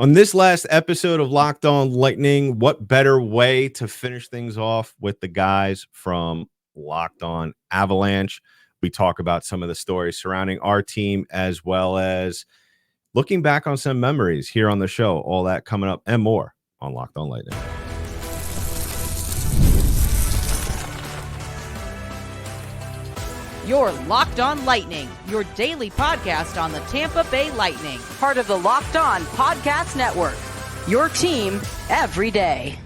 On this last episode of Locked On Lightning, what better way to finish things off with the guys from Locked On Avalanche? We talk about some of the stories surrounding our team as well as looking back on some memories here on the show. All that coming up and more on Locked On Lightning. You're Locked On Lightning, your daily podcast on the Tampa Bay Lightning, part of the Locked On Podcast Network, your team every day.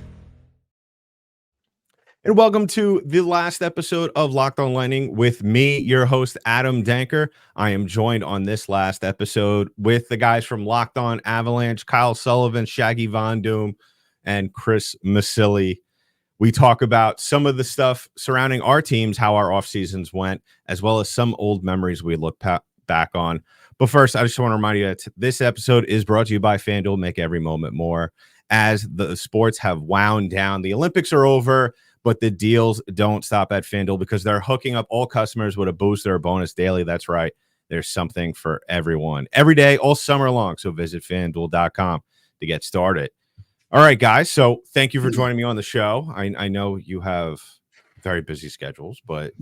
And welcome to the last episode of Locked On Lightning with me, your host, Adam Denker. I am joined on this last episode with the guys from Locked On Avalanche, Kyle Sullivan, Shaggy Von Doom, and Chris Masilli. We talk about some of the stuff surrounding our teams, how our off seasons went, as well as some old memories we look back on. But first, I just want to remind you that this episode is brought to you by FanDuel. Make every moment more. As the sports have wound down, the Olympics are over, but the deals don't stop at FanDuel because they're hooking up all customers with a booster or bonus daily. That's right. There's something for everyone every day, all summer long. So visit FanDuel.com to get started. All right, guys. So thank you for joining me on the show. I know you have very busy schedules, but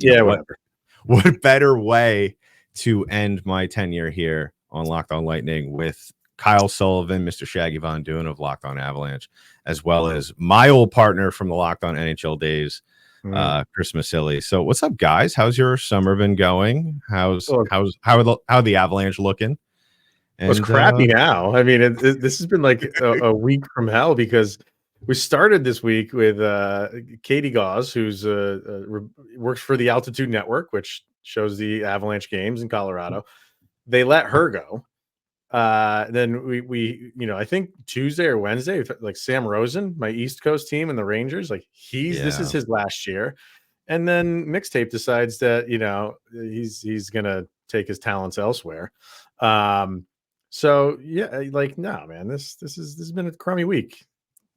what better way to end my tenure here on Locked On Lightning with Kyle Sullivan, Mr. Shaggy Von Doom of Locked On Avalanche, as well as my old partner from the Locked On NHL days, Chris Masilli. So what's up, guys? How's your summer been going? How are the Avalanche looking? And, it's crappy now. I mean, this has been like a week from hell because we started this week with Katie Gauze, who's works for the Altitude Network, which shows the Avalanche games in Colorado. They let her go. Then we I think Tuesday or Wednesday, like Sam Rosen, my East Coast team and the Rangers, like this is his last year. And then Mixtape decides that, he's going to take his talents elsewhere. So yeah, like, no, man, this has been a crummy week.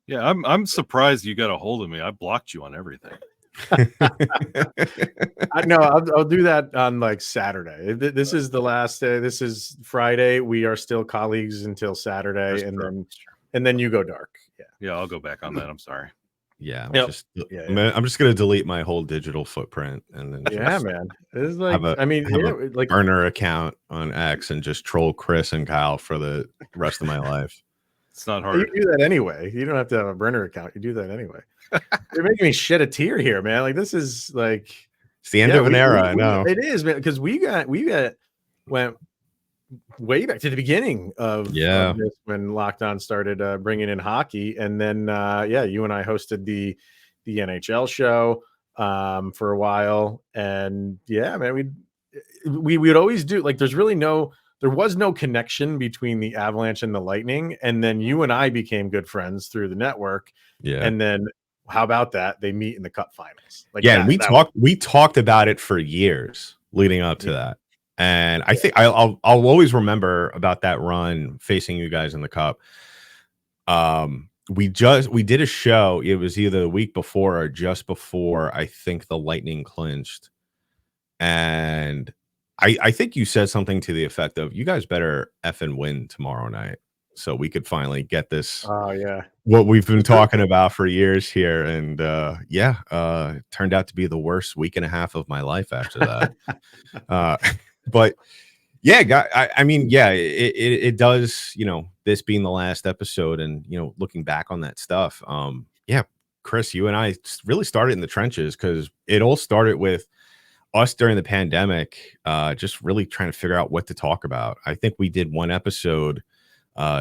Yeah, I'm surprised you got a hold of me. I blocked you on everything. No, I'll do that on like Saturday. This is the last day. This is Friday. We are still colleagues until Saturday, and then you go dark. Yeah, I'll go back on that. I'm sorry. Yeah, I'm just gonna delete my whole digital footprint and then man. It's like like burner account on X and just troll Chris and Kyle for the rest of my life. It's not hard. You do that anyway. You don't have to have a burner account. You do that anyway. You're making me shed a tear here, man. Like this is like it's the end of an era. I know it is, man. Because we went way back to the beginning of this when Locked On started bringing in hockey, and then you and I hosted the NHL show for a while, and man, we would always do like there was no connection between the Avalanche and the Lightning, and then you and I became good friends through the network, and then how about that they meet in the Cup finals? Like we talked about it for years leading up to that. And I think I'll always remember about that run facing you guys in the Cup. We did a show. It was either the week before or just before I think the Lightning clinched. And I think you said something to the effect of, you guys better effing win tomorrow night so we could finally get this. Oh yeah. What we've been talking about for years here. And turned out to be the worst week and a half of my life after that. But it does, this being the last episode and, looking back on that stuff. Chris, you and I really started in the trenches because it all started with us during the pandemic, just really trying to figure out what to talk about. I think we did one episode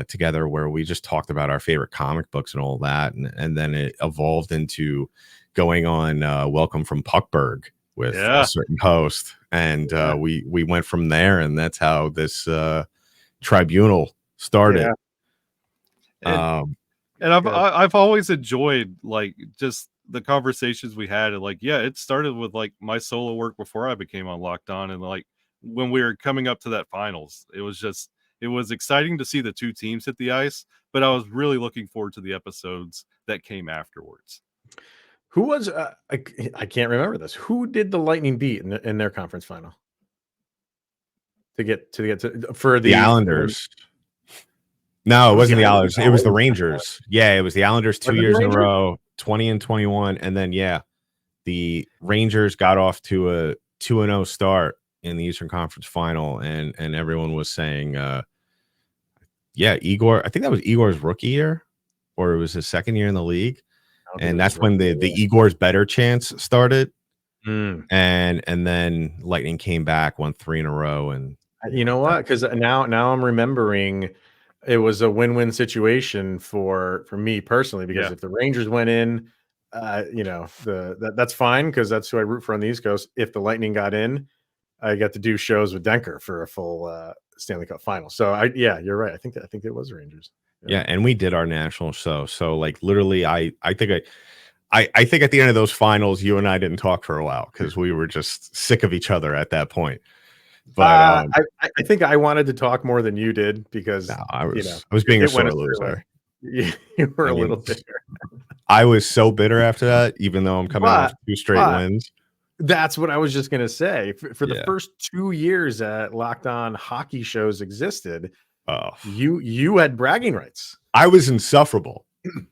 together where we just talked about our favorite comic books and all that. And then it evolved into going on Welcome from Puckburg with a certain host. And we went from there, and that's how this tribunal started. And I've always enjoyed like just the conversations we had, and like it started with like my solo work before I became on Locked On, and like when we were coming up to that finals, it was exciting to see the two teams hit the ice, but I was really looking forward to the episodes that came afterwards. Who was I can't remember this. Who did the Lightning beat in their conference final to get to for the Islanders? No, it wasn't the Islanders? Islanders. It was the Rangers. Yeah, it was the Islanders 2 Was it the years in a Rangers? row, 20 and 21. And then, yeah, the Rangers got off to a 2-0 start in the Eastern Conference Final. And everyone was saying, yeah, Igor, I think that was Igor's rookie year, or it was his second year in the league. And that's when the Igor's better chance started. And then Lightning came back, won 3 in a row. And you know what? Because now I'm remembering it was a win-win situation for me personally, because if the Rangers went in, that's fine, because that's who I root for on the East Coast. If the Lightning got in, I got to do shows with Denker for a full Stanley Cup final. So you're right. I think it was Rangers. Yeah, and we did our national show. So like literally, I think at the end of those finals, you and I didn't talk for a while because we were just sick of each other at that point. But I think I wanted to talk more than you did, because I was being a sore loser. You were a little bitter. I was so bitter after that, even though I'm coming off 2 straight wins. That's what I was just gonna say. For the first 2 years that Locked On hockey shows existed, you had bragging rights. I was insufferable. You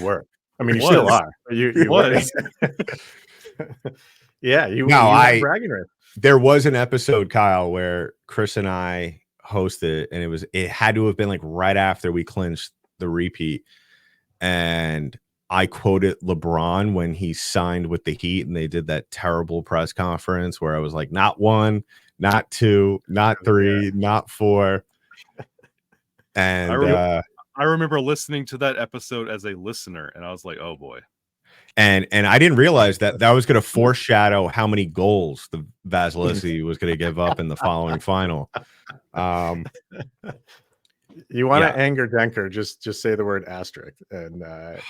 were. I mean, you still are. You were. Yeah, you had bragging rights. There was an episode, Kyle, where Chris and I hosted, and it had to have been like right after we clinched the repeat, and I quoted LeBron when he signed with the Heat, and they did that terrible press conference where I was like, not 1, not 2, not 3, not 4. And I remember listening to that episode as a listener, and I was like, oh boy. And I didn't realize that was going to foreshadow how many goals the Vasilevsky was going to give up in the following final. You want to anger Denker, just say the word asterisk, and there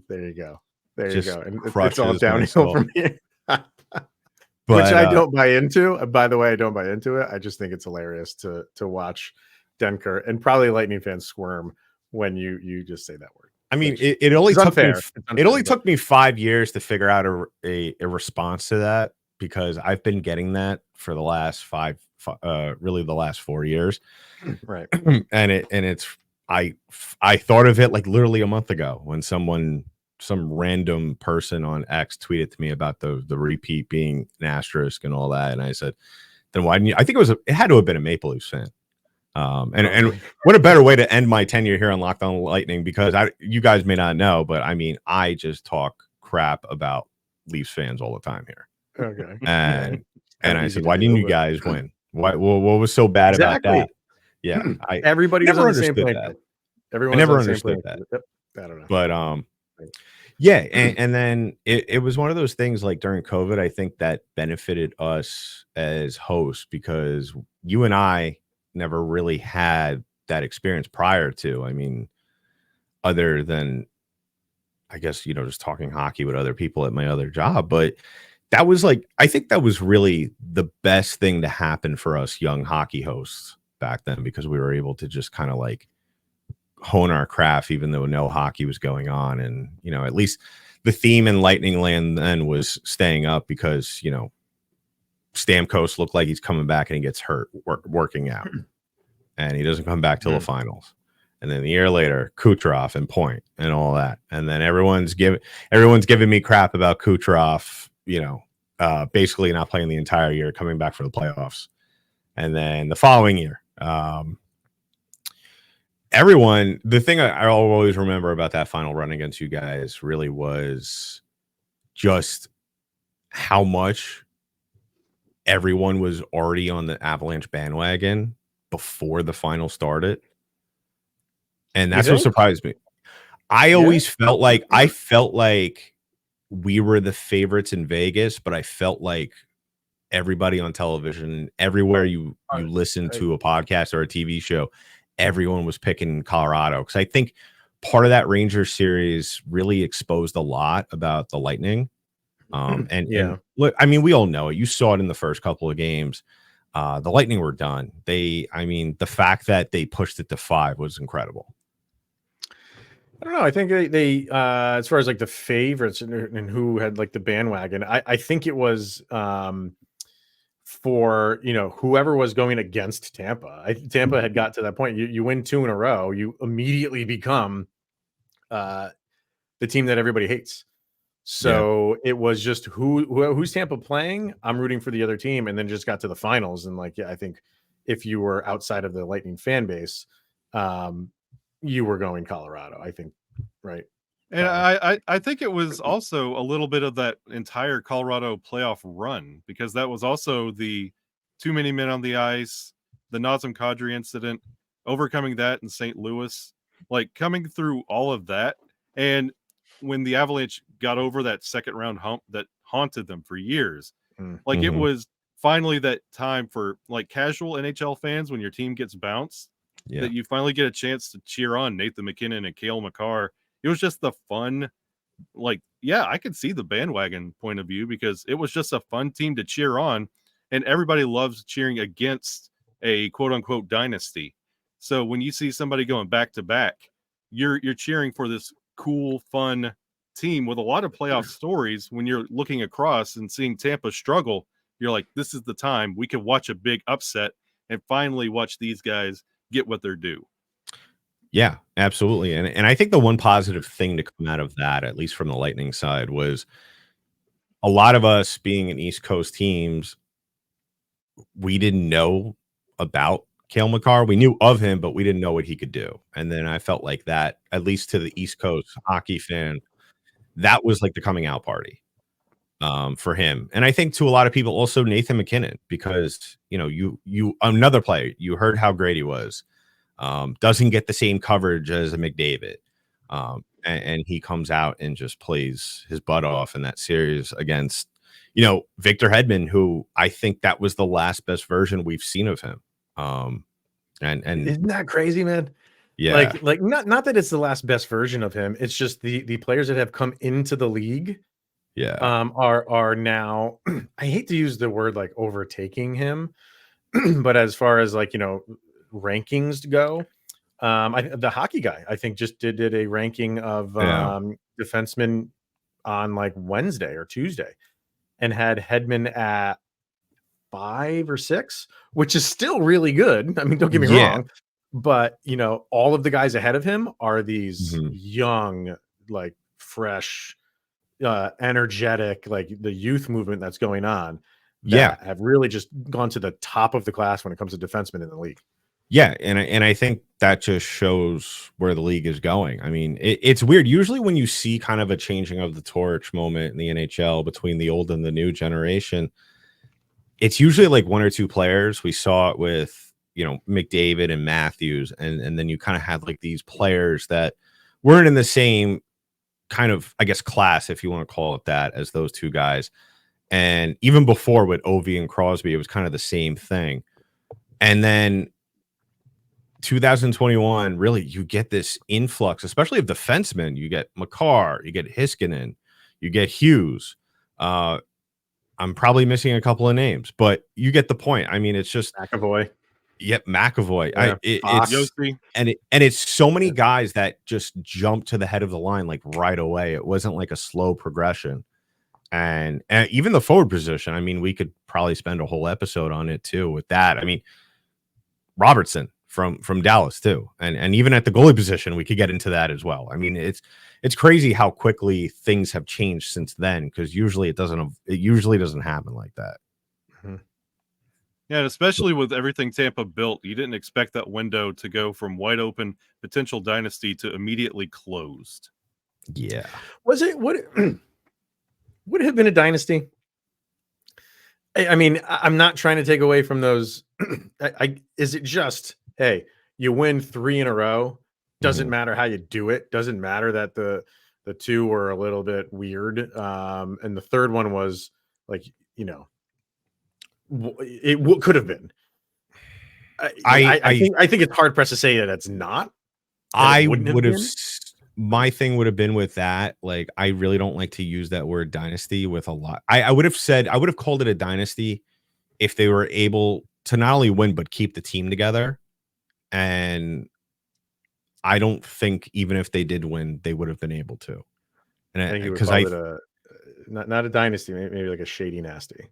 you go. There you go. And it's all downhill from here. Which I don't buy into. By the way, I don't buy into it. I just think it's hilarious to watch Denker and probably Lightning fans squirm when you just say that word. I mean, it only took me 5 years to figure out a response to that, because I've been getting that for the last really the last 4 years. Right. and I thought of it like literally a month ago when some random person on X tweeted to me about the repeat being an asterisk and all that. And I said, then why didn't you? I think it had to have been a Maple Leafs fan. And what a better way to end my tenure here on Locked On Lightning, because you guys may not know, but I mean, I just talk crap about Leafs fans all the time here. Okay. And I said, why didn't you guys win? What was so bad about that? Yeah. Everybody was on the same playing field. Everyone never understood that. Yep. I don't know. But yeah, and then it was one of those things like during COVID, I think that benefited us as hosts, because you and I never really had that experience prior to. I mean, other than, I guess, just talking hockey with other people at my other job. But that was like, I think that was really the best thing to happen for us young hockey hosts back then, because we were able to just kind of like hone our craft, even though no hockey was going on. And, at least the theme in Lightning Land then was staying up, because, Stamkos looked like he's coming back and he gets hurt working out, and he doesn't come back till the finals. And then the year later, Kucherov and Point and all that. And then everyone's giving me crap about Kucherov, basically not playing the entire year, coming back for the playoffs. And then the following year, the thing I always remember about that final run against you guys really was just how much everyone was already on the Avalanche bandwagon before the final started. And that's what surprised me. I always felt like we were the favorites in Vegas, but I felt like everybody on television, everywhere you listen to a podcast or a TV show, everyone was picking Colorado, because I think part of that Rangers series really exposed a lot about the Lightning. And look, I mean, we all know it. You saw it in the first couple of games. The Lightning were done. The fact that they pushed it to 5 was incredible. I don't know. I think they as far as like the favorites and who had like the bandwagon, I think it was for, whoever was going against Tampa. Tampa had got to that point. You win 2 in a row, you immediately become the team that everybody hates. So it was just who's Tampa playing? I'm rooting for the other team, and then just got to the finals. And I think if you were outside of the Lightning fan base, you were going Colorado, I think, right? And I think it was also a little bit of that entire Colorado playoff run, because that was also the too many men on the ice, the Nazem Kadri incident, overcoming that in St. Louis, like coming through all of that. And when the Avalanche got over that second round hump that haunted them for years, it was finally that time for like casual NHL fans, when your team gets bounced, that you finally get a chance to cheer on Nathan McKinnon and Cale Makar. It was just the fun, I could see the bandwagon point of view, because it was just a fun team to cheer on, and everybody loves cheering against a quote unquote dynasty. So when you see somebody going back to back, you're cheering for this cool, fun team with a lot of playoff stories. When you're looking across and seeing Tampa struggle, you're like, this is the time we can watch a big upset and finally watch these guys get what they're due. Yeah, absolutely. And I think the one positive thing to come out of that, at least from the Lightning side, was a lot of us being in East Coast teams, we didn't know about Cale Makar. We knew of him, but we didn't know what he could do. And then I felt like that, at least to the East Coast hockey fan, that was like the coming out party for him. And I think to a lot of people also Nathan McKinnon, because, you another player, you heard how great he was. Doesn't get the same coverage as a McDavid. And he comes out and just plays his butt off in that series against, Victor Hedman, who I think that was the last best version we've seen of him. And isn't that crazy, man? Yeah. Like not that it's the last best version of him. It's just the players that have come into the league are now, I hate to use the word like overtaking him, but as far as rankings go, the hockey guy I think just did a ranking of defensemen on like Wednesday or Tuesday, and had Hedman at 5 or 6, which is still really good. I mean, don't get me wrong, but all of the guys ahead of him are these young, like fresh, energetic, like the youth movement that's going on. Have really just gone to the top of the class when it comes to defensemen in the league. Yeah, and I think that just shows where the league is going. I mean, it's weird. Usually when you see kind of a changing of the torch moment in the NHL between the old and the new generation, it's usually like one or two players. We saw it with, McDavid and Matthews, and then you kind of had like these players that weren't in the same kind of, I guess, class, if you want to call it that, as those two guys. And even before with Ovi and Crosby, it was kind of the same thing. And then 2021, really, you get this influx, especially of defensemen. You get Makar, you get Heiskanen, you get Hughes. I'm probably missing a couple of names, but you get the point. I mean, it's just McAvoy. Yep, McAvoy. Yeah, it's so many guys that just jump to the head of the line like right away. It wasn't like a slow progression. And even the forward position, I mean, we could probably spend a whole episode on it too with that. I mean, Robertson from Dallas too. And even at the goalie position, we could get into that as well. I mean, it's crazy how quickly things have changed since then, because usually it usually doesn't happen like that. Mm-hmm. Yeah, and especially with everything Tampa built, you didn't expect that window to go from wide open potential dynasty to immediately closed. Yeah. Would it have been a dynasty? I mean, I'm not trying to take away from those. Is it just, hey, you win 3 in a row? Doesn't matter how you do it. Doesn't matter that the two were a little bit weird. And the third one was like, it could have been. I think it's hard pressed to say that it's not. I would have. My thing would have been with that. Like, I really don't like to use that word dynasty with a lot. I would have called it a dynasty if they were able to not only win, but keep the team together. And I don't think even if they did win, they would have been able to. And I think you would call it not a dynasty, maybe like a shady nasty.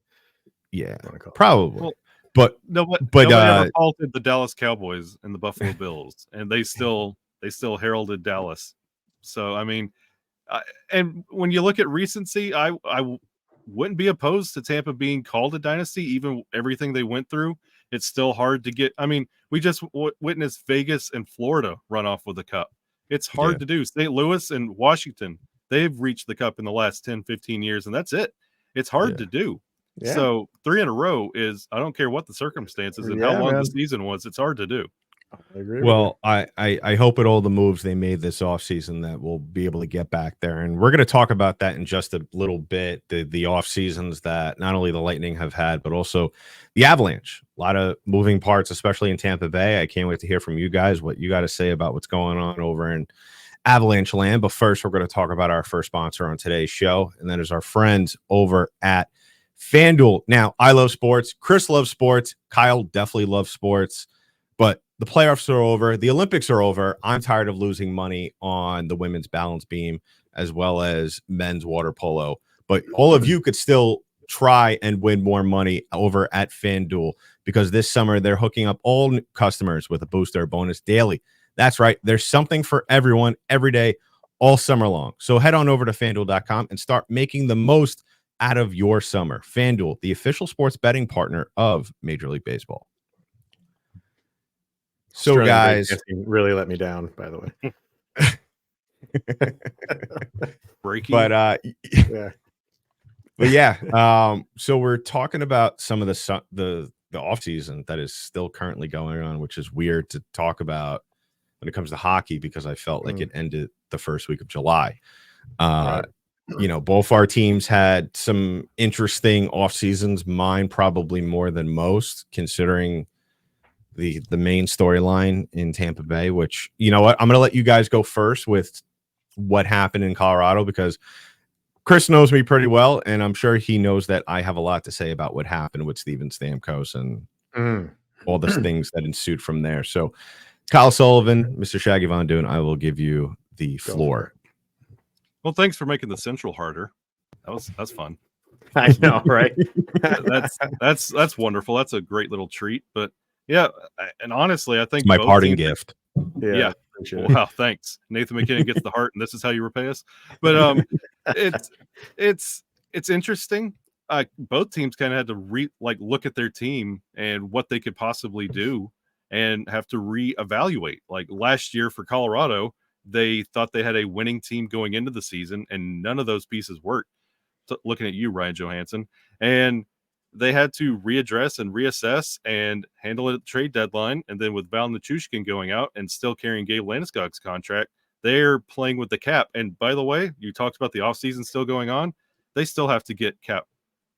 Yeah, probably. Well, but nobody ever faulted the Dallas Cowboys and the Buffalo Bills, and they still heralded Dallas. So I mean, and when you look at recency, I wouldn't be opposed to Tampa being called a dynasty, even everything they went through. It's still hard to get. I mean, we just witnessed Vegas and Florida run off with the cup. It's hard to do. St. Louis and Washington, they've reached the cup in the last 10, 15 years, and that's it. It's hard to do. Yeah. So 3 in a row is, I don't care what the circumstances and how long the season was, it's hard to do. I agree. Well, I hope at all the moves they made this offseason that we'll be able to get back there. And we're going to talk about that in just a little bit. The off seasons that not only the Lightning have had, but also the Avalanche. A lot of moving parts, especially in Tampa Bay. I can't wait to hear from you guys what you got to say about what's going on over in Avalanche land. But first, we're going to talk about our first sponsor on today's show. And that is our friends over at FanDuel. Now, I love sports. Chris loves sports. Kyle definitely loves sports. But the playoffs are over. The Olympics are over. I'm tired of losing money on the women's balance beam as well as men's water polo. But all of you could still try and win more money over at FanDuel because this summer they're hooking up all customers with a booster bonus daily. That's right. There's something for everyone every day, all summer long. So head on over to FanDuel.com and start making the most out of your summer. FanDuel, the official sports betting partner of Major League Baseball. So guys, really let me down, by the way. Breaking. But yeah. So we're talking about some of the off season that is still currently going on, which is weird to talk about when it comes to hockey because I felt like it ended the first week of July. You know, both our teams had some interesting off seasons. Mine probably more than most, considering the main storyline in Tampa Bay, which, you know what, I'm going to let you guys go first with what happened in Colorado because Chris knows me pretty well, and I'm sure he knows that I have a lot to say about what happened with Steven Stamkos and all the things that ensued from there. So Kyle Sullivan, Mr. Shaggy Von Doon, I will give you the floor. Well, thanks for making the Central harder. That's fun. I know, right? that's wonderful. That's a great little treat. But yeah, and honestly, I think it's my parting gift. Yeah. Wow, thanks. Nathan McKinnon gets the heart, and this is how you repay us. But it's interesting. Both teams kind of had to look at their team and what they could possibly do, and have to reevaluate. Like last year for Colorado, they thought they had a winning team going into the season, and none of those pieces worked. So, looking at you, Ryan Johansson, and they had to readdress and reassess and handle it at the trade deadline. And then with Val Nichushkin going out and still carrying Gabe Landeskog's contract, they're playing with the cap. And by the way, you talked about the offseason still going on. They still have to get cap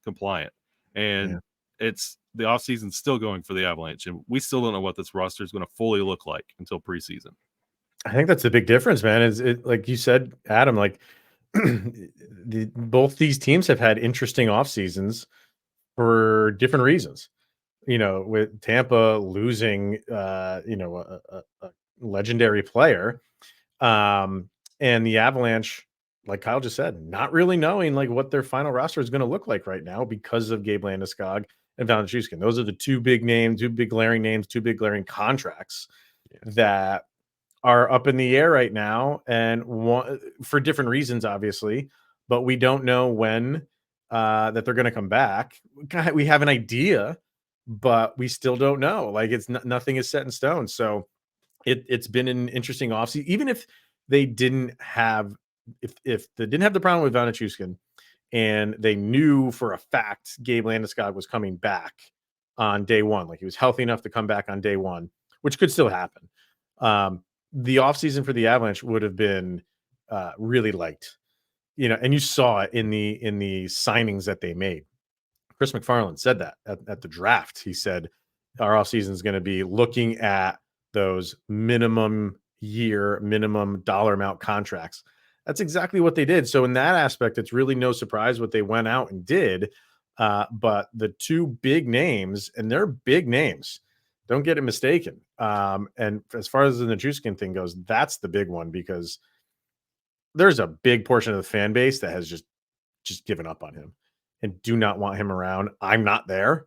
compliant. And it's the offseason still going for the Avalanche. And we still don't know what this roster is going to fully look like until preseason. I think that's a big difference, man. Is it like you said, Adam, like both these teams have had interesting off seasons for different reasons. You know, with Tampa losing, a legendary player, and the Avalanche, like Kyle just said, not really knowing like what their final roster is going to look like right now because of Gabe Landeskog and Val Nichushkin. Those are the two big glaring contracts that are up in the air right now, and for different reasons, obviously, but we don't know when that they're going to come back. We have an idea, but we still don't know. Like nothing is set in stone. So it's been an interesting offseason. Even if they didn't have, if they didn't have the problem with Val Nichushkin, and they knew for a fact Gabe Landeskog was coming back on day one, like he was healthy enough to come back on day one, which could still happen. The offseason for the Avalanche would have been really light, you know, and you saw it in the signings that they made. Chris McFarland said that at the draft. He said our offseason is going to be looking at those minimum dollar amount contracts. That's exactly what they did. So in that aspect, it's really no surprise what they went out and did. But the two big names, and they're big names, don't get it mistaken. And as far as the Nichushkin thing goes, that's the big one because there's a big portion of the fan base that has just given up on him. and do not want him around. I'm not there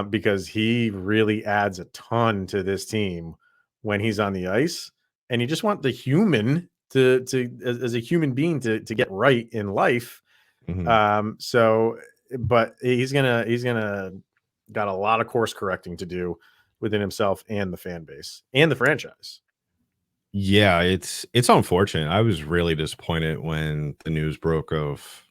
because he really adds a ton to this team when he's on the ice, and you just want the human to as a human being to get right in life. But he's gonna got a lot of course correcting to do within himself and the fan base and the franchise. Yeah, it's unfortunate. I was really disappointed when the news broke of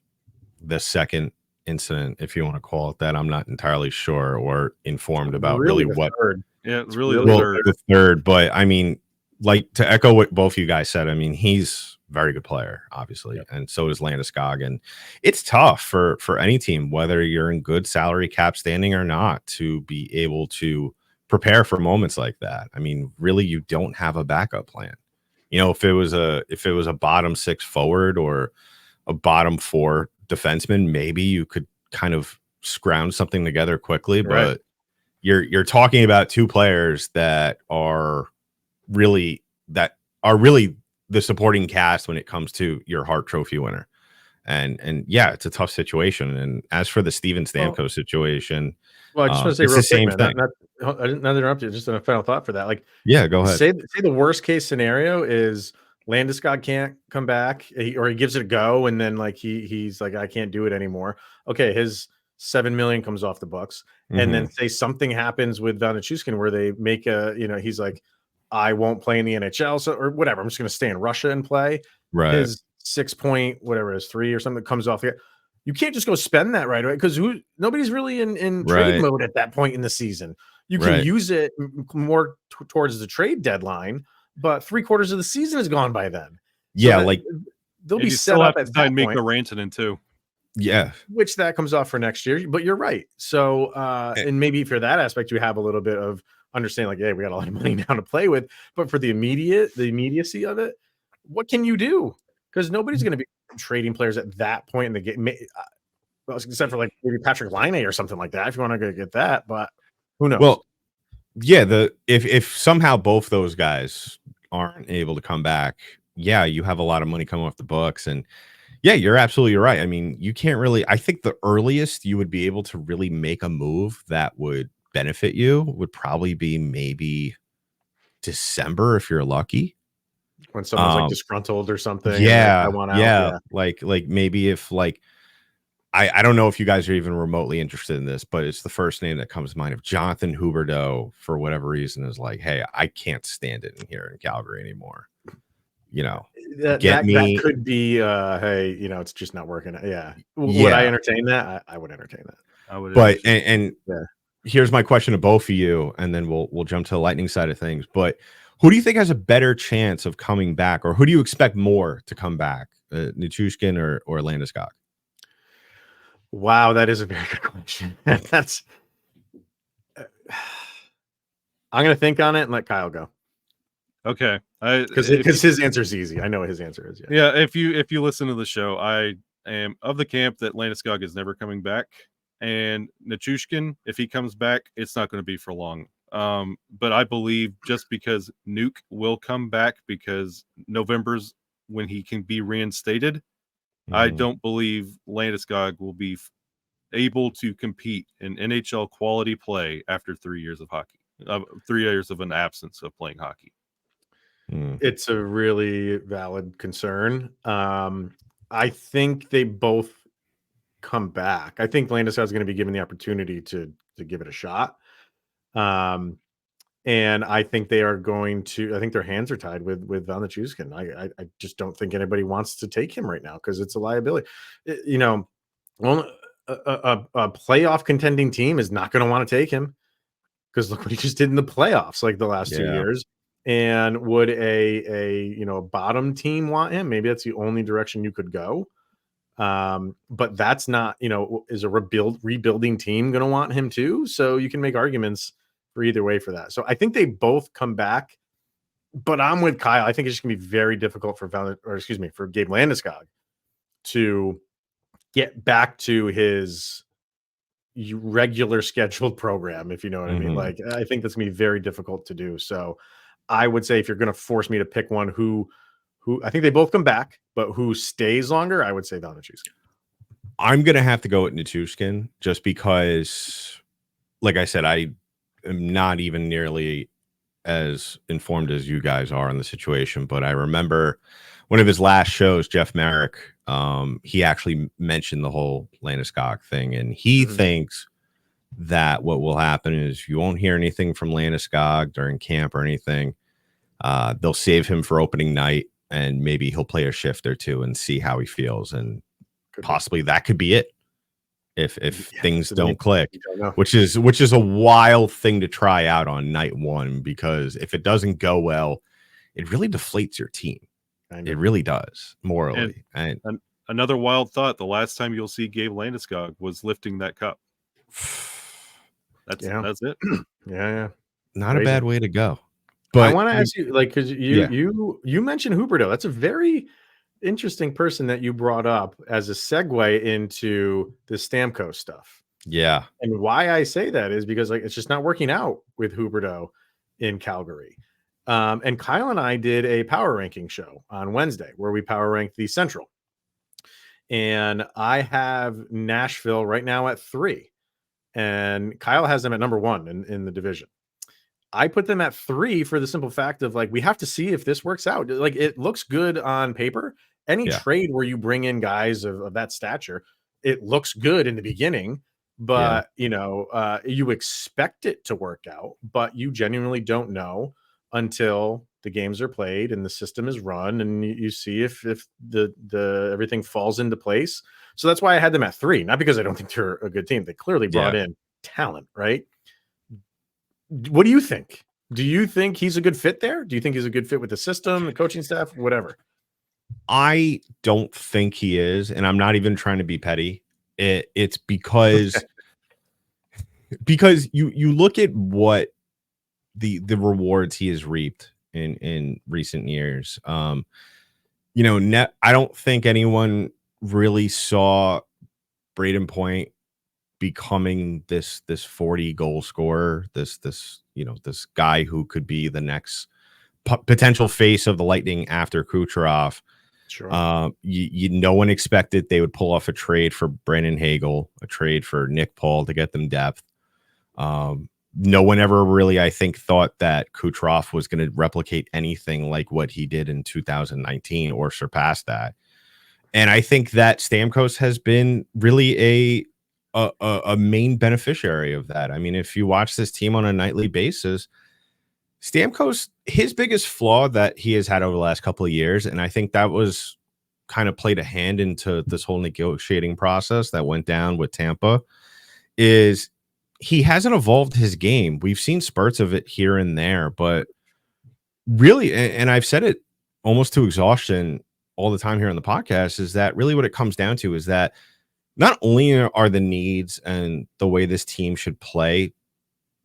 the second incident, if you want to call it that. I'm not entirely sure or informed about really what. Third. Yeah, really the third. But I mean, like, to echo what both of you guys said, I mean, he's a very good player, obviously, and so is Landeskog. And it's tough for any team, whether you're in good salary cap standing or not, to be able to prepare for moments like that. I mean, really, you don't have a backup plan. You know, if it was a bottom six forward or a bottom four defenseman, maybe you could kind of scrounge something together quickly. But you're talking about two players that are really the supporting cast when it comes to your Hart Trophy winner. And yeah, it's a tough situation. And as for the Steven Stamkos situation, well, I just want to say it's real the same quick, man, thing. I didn't interrupt you. Just a final thought for that. Like, yeah, go ahead. Say the worst case scenario is Landeskog can't come back, or he gives it a go, and then like he's like, I can't do it anymore. Okay, his $7 million comes off the books, and then say something happens with Nichushkin where they make he's like, I won't play in the NHL, so or whatever. I'm just going to stay in Russia and play. Right. His 6 point whatever is 3 or something comes off. You can't just go spend that right away because nobody's really in trade mode at that point in the season. You can use it more towards the trade deadline, but 3/4 of the season is gone by then. Yeah, so they'll be set up at that point. Rantanen too. Yeah, which that comes off for next year. But you're right. So and maybe for that aspect, you have a little bit of understanding, like, hey, we got a lot of money now to play with. But for the immediacy of it, what can you do? Because nobody's going to be trading players at that point in the game, except for like maybe Patrick Laine or something like that, if you want to go get that. But who knows? Well, yeah, if somehow both those guys aren't able to come back, yeah, you have a lot of money coming off the books. And yeah, you're absolutely right. I mean, you can't really, I think the earliest you would be able to really make a move that would benefit you would probably be maybe December if you're lucky. When someone's like disgruntled or something. Yeah. Like, I want out. Yeah. Like maybe if like, I don't know if you guys are even remotely interested in this, but it's the first name that comes to mind. If Jonathan Huberdeau, for whatever reason, is like, hey, I can't stand it in here in Calgary anymore. You know, that could be, hey, it's just not working. Yeah. Would I entertain that? I would entertain that. I would. But and here's my question to both of you, and then we'll jump to the Lightning side of things. But who do you think has a better chance of coming back, or who do you expect more to come back, Nichushkin or Landeskog? Wow, that is a very good question. That's I'm going to think on it and let Kyle go. Okay, because his answer is easy. I know what his answer is. Yeah. If you listen to the show, I am of the camp that Landeskog is never coming back, and Nichushkin, if he comes back, it's not going to be for long. But I believe just because Nuke will come back because November's when he can be reinstated. I don't believe Landeskog will be able to compete in NHL quality play after 3 years of hockey, 3 years of an absence of playing hockey. It's a really valid concern. I think they both come back. I think Landeskog is going to be given the opportunity to give it a shot. And I think they are going to. I think their hands are tied with Nichushkin. I just don't think anybody wants to take him right now because it's a liability. A playoff contending team is not going to want to take him because look what he just did in the playoffs, like the last 2 years. And would a bottom team want him? Maybe that's the only direction you could go. But that's not. Is a rebuilding team going to want him too? So you can make arguments for either way for that. So I think they both come back, but I'm with Kyle. I think it's just gonna be very difficult for Gabe Landeskog to get back to his regular scheduled program, if you know what I mean. Like, I think that's gonna be very difficult to do. So I would say if you're gonna force me to pick one who I think they both come back, but who stays longer, I would say Nichushkin. I'm going to have to go with Nichushkin just because, like I said, I am not even nearly as informed as you guys are on the situation. But I remember one of his last shows, Jeff Merrick, he actually mentioned the whole Landeskog thing. And he thinks that what will happen is you won't hear anything from Landeskog during camp or anything. They'll save him for opening night, and maybe he'll play a shift or two and see how he feels. And possibly that could be it if things don't click, which is a wild thing to try out on night one, because if it doesn't go well, it really deflates your team. It really does morally. And another wild thought: the last time you'll see Gabe Landeskog was lifting that cup. That's it. Yeah. Not Crazy. A bad way to go. But I want to ask you, like, because you mentioned Huberdeau. That's a very interesting person that you brought up as a segue into the Stamkos stuff. Yeah. And why I say that is because, like, it's just not working out with Huberdeau in Calgary. And Kyle and I did a power ranking show on Wednesday where we power ranked the Central. And I have Nashville right now at 3. And Kyle has them at number 1 in the division. I put them at 3 for the simple fact of, like, we have to see if this works out. Like, it looks good on paper. Any trade where you bring in guys of that stature, it looks good in the beginning, but you expect it to work out, but you genuinely don't know until the games are played and the system is run, and you see if the everything falls into place. So that's why I had them at 3, not because I don't think they're a good team. They clearly brought in talent, right? What do you think? Do you think he's a good fit there? Do you think he's a good fit with the system, the coaching staff, whatever? I don't think he is, and I'm not even trying to be petty. It's because you look at what the rewards he has reaped in recent years. I don't think anyone really saw Braden Point becoming this 40 goal scorer, this guy who could be the next potential face of the Lightning after Kucherov. Sure. No one expected they would pull off a trade for Brandon Hagel, a trade for Nick Paul to get them depth. No one ever really, I think, thought that Kucherov was going to replicate anything like what he did in 2019 or surpass that. And I think that Stamkos has been really a main beneficiary of that. I mean, if you watch this team on a nightly basis, Stamkos, his biggest flaw that he has had over the last couple of years, and I think that was kind of played a hand into this whole negotiating process that went down with Tampa, is he hasn't evolved his game. We've seen spurts of it here and there, but really, and I've said it almost to exhaustion all the time here on the podcast, is that really what it comes down to is that not only are the needs and the way this team should play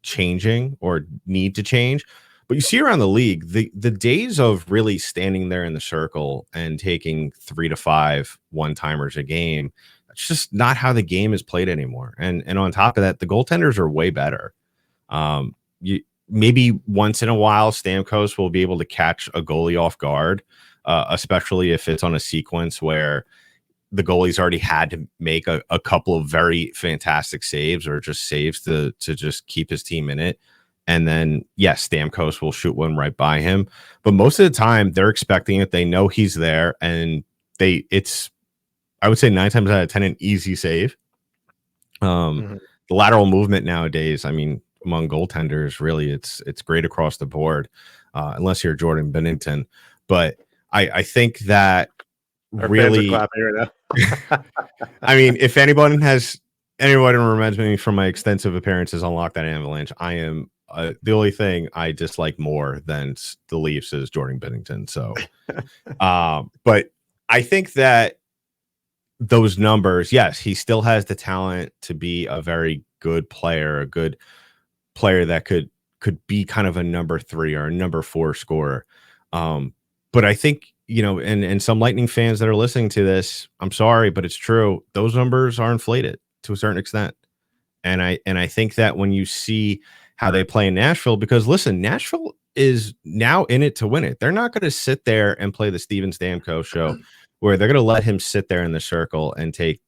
changing or need to change, but you see around the league, the days of really standing there in the circle and taking 3 to 5 one-timers a game, that's just not how the game is played anymore. And on top of that, the goaltenders are way better. Maybe once in a while, Stamkos will be able to catch a goalie off guard, especially if it's on a sequence where the goalie's already had to make a couple of very fantastic saves or just saves to just keep his team in it. And then, yes, Stamkos will shoot one right by him. But most of the time, they're expecting it. They know he's there. And it's, I would say 9 times out of 10, an easy save. The lateral movement nowadays, I mean, among goaltenders, really, it's great across the board, unless you're Jordan Binnington. But I think that our really, fans are clapping right now. I mean, if anyone remembers me from my extensive appearances on Locked On Avalanche, I am the only thing I dislike more than the Leafs is Jordan Binnington. So, but I think that those numbers, yes, he still has the talent to be a very good player, a good player that could be kind of a number 3 or a number 4 scorer. But I think, and some Lightning fans that are listening to this, I'm sorry, but it's true. Those numbers are inflated to a certain extent. And I think that when you see how they play in Nashville, because listen, Nashville is now in it to win it. They're not going to sit there and play the Steven Stamkos show where they're going to let him sit there in the circle and take,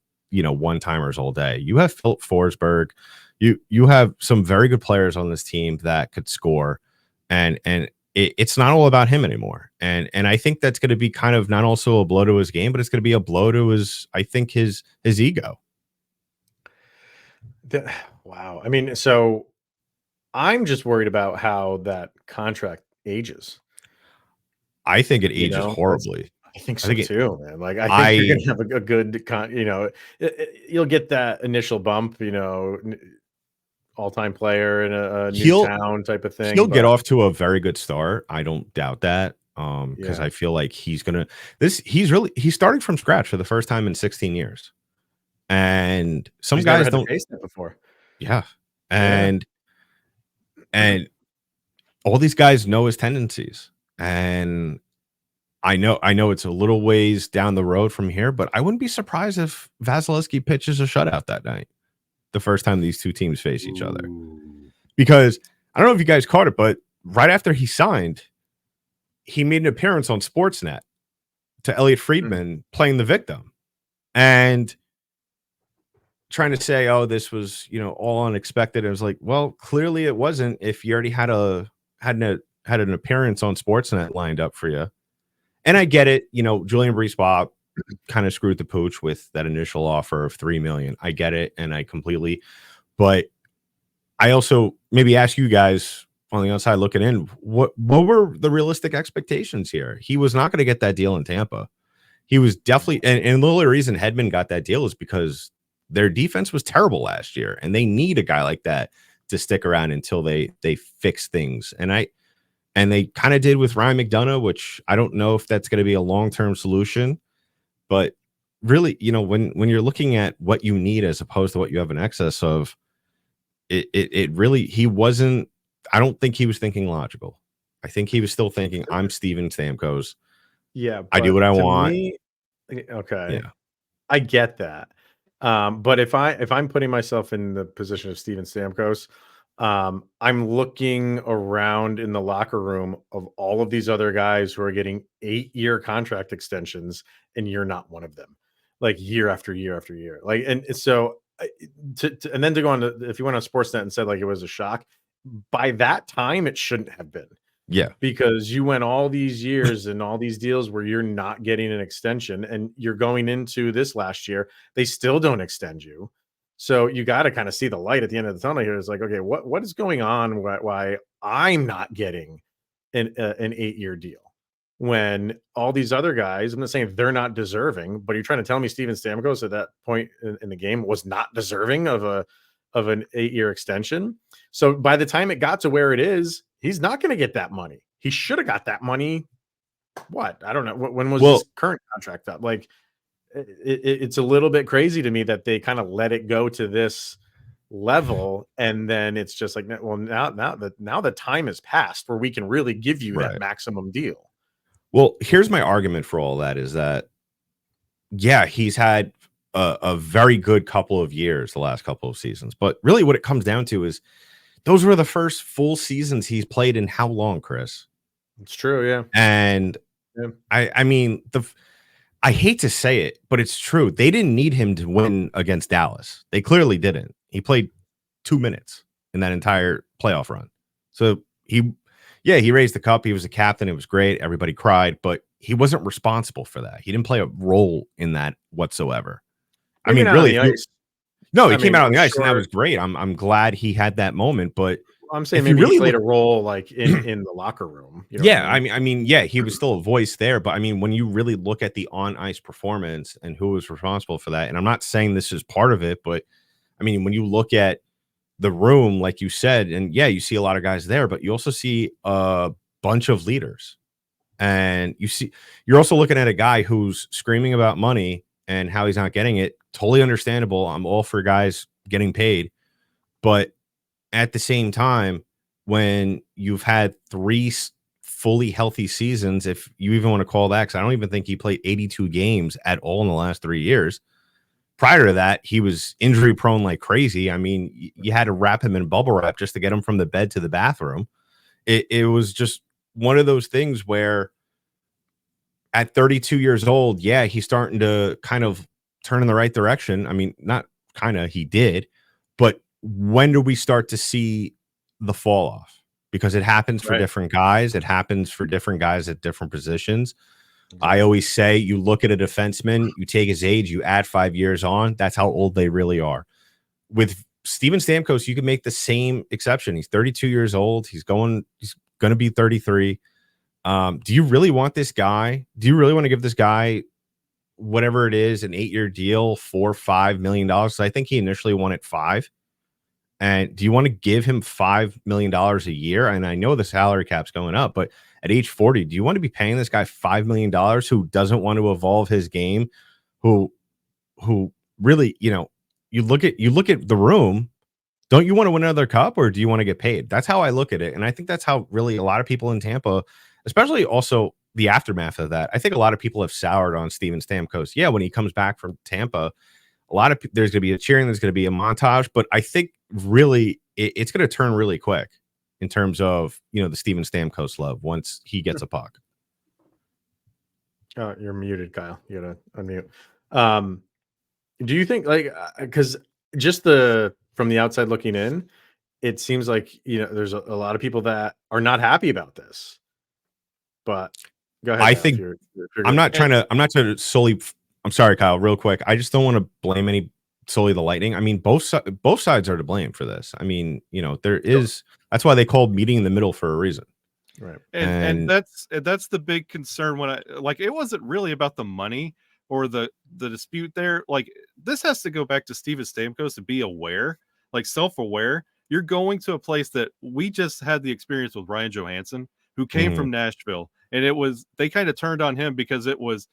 one-timers all day. You have Philip Forsberg. You have some very good players on this team that could score, and it's not all about him anymore. And I think that's going to be kind of not also a blow to his game, but it's going to be a blow to his ego. Wow. I mean, so I'm just worried about how that contract ages. I think it ages horribly. I think so too, man. Like, I think you're gonna have a good you'll get that initial bump, all-time player in a new town type of thing. He'll get off to a very good start. I don't doubt that. Because I feel like he's starting from scratch for the first time in 16 years. And some guys don't taste it before. Yeah. And all these guys know his tendencies. And I know it's a little ways down the road from here, but I wouldn't be surprised if Vasilevsky pitches a shutout that night, the first time these two teams face each other. Because I don't know if you guys caught it, but right after he signed, he made an appearance on Sportsnet to Elliot Friedman playing the victim and trying to say, oh, this was, all unexpected. It was like, well, clearly it wasn't if you already had an appearance on Sportsnet lined up for you. And I get it. Julian Brisebois kind of screwed the pooch with that initial offer of $3 million. I get it. And I completely, but I also maybe ask you guys on the outside looking in, what were the realistic expectations here? He was not going to get that deal in Tampa. He was definitely, and the only reason Hedman got that deal is because their defense was terrible last year, and they need a guy like that to stick around until they fix things. And they kind of did with Ryan McDonough, which I don't know if that's going to be a long-term solution, but really, when you're looking at what you need as opposed to what you have in excess of, it really, he wasn't, I don't think he was thinking logical. I think he was still thinking, I'm Steven Stamkos. Yeah. I do what I want. Okay. Yeah. I get that. But if I'm putting myself in the position of Steven Stamkos, I'm looking around in the locker room of all of these other guys who are getting 8-year contract extensions, and you're not one of them, like year after year after year. Like, and so and then to go on to, if you went on Sportsnet and said like it was a shock, by that time it shouldn't have been. Yeah, because you went all these years and all these deals where you're not getting an extension, and you're going into this last year, they still don't extend you. So you got to kind of see the light at the end of the tunnel here. It's like, okay, what is going on? Why I'm not getting an 8-year deal when all these other guys, I'm not saying they're not deserving, but you're trying to tell me Steven Stamkos at that point in the game was not deserving of an 8-year extension. So by the time it got to where it is, he's not going to get that money. He should have got that money. What? I don't know. When was his current contract up? Like, it's a little bit crazy to me that they kind of let it go to this level, and then it's just like, well, now the time has passed where we can really give you that maximum deal. Well, here's my argument for all that is that, yeah, he's had a very good couple of years, the last couple of seasons, but really what it comes down to is those were the first full seasons he's played in how long, Chris? It's true, yeah. And I mean, I hate to say it, but it's true. They didn't need him to win against Dallas. They clearly didn't. He played 2 minutes in that entire playoff run. So he raised the cup. He was a captain. It was great. Everybody cried, but he wasn't responsible for that. He didn't play a role in that whatsoever. I mean, really, he came out on the ice, and that was great. I'm glad he had that moment, but I'm saying maybe he played a role like in the locker room. I mean, he was still a voice there, but I mean, when you really look at the on ice performance and who was responsible for that, and I'm not saying this is part of it, but I mean, when you look at the room, like you said, and you see a lot of guys there, but you also see a bunch of leaders, and you're also looking at a guy who's screaming about money and how he's not getting it. Totally understandable. I'm all for guys getting paid, but at the same time, when you've had 3 fully healthy seasons, if you even want to call that, because I don't even think he played 82 games at all in the last 3 years. Prior to that, he was injury prone like crazy. I mean, you had to wrap him in bubble wrap just to get him from the bed to the bathroom. It was just one of those things where at 32 years old, he's starting to kind of turn in the right direction. I mean, not kind of, he did, but when do we start to see the fall off? Because it happens for different guys. It happens for different guys at different positions. Exactly. I always say, you look at a defenseman, you take his age, you add 5 years on. That's how old they really are. With Steven Stamkos, you can make the same exception. He's 32 years old. He's going to be 33. Do you really want this guy? Do you really want to give this guy whatever it is, an 8-year deal, $4-5 million? So I think he initially wanted $5 million. And do you want to give him $5 million a year? And I know the salary cap's going up, but at age 40, do you want to be paying this guy $5 million who doesn't want to evolve his game, who really, you look at the room, don't you want to win another cup, or do you want to get paid? That's how I look at it. And I think that's how really a lot of people in Tampa, especially also the aftermath of that, I think a lot of people have soured on Steven Stamkos. Yeah, when he comes back from Tampa, there's going to be a cheering, there's going to be a montage, but I think really it's going to turn really quick in terms of, the Steven Stamkos love once he gets a puck. You're muted, Kyle. You gotta unmute. Do you think, because just from the outside looking in, it seems like, there's a lot of people that are not happy about this, but go ahead. I think I'm not trying to solely, I'm sorry, Kyle, real quick. I just don't want to blame solely the Lightning. I mean, both sides are to blame for this. I mean, that's why they called meeting in the middle for a reason. Right. And that's the big concern when it wasn't really about the money or the dispute there. Like, this has to go back to Steven Stamkos to be aware, self-aware. You're going to a place that we just had the experience with Ryan Johansson, who came from Nashville, and they kind of turned on him because it was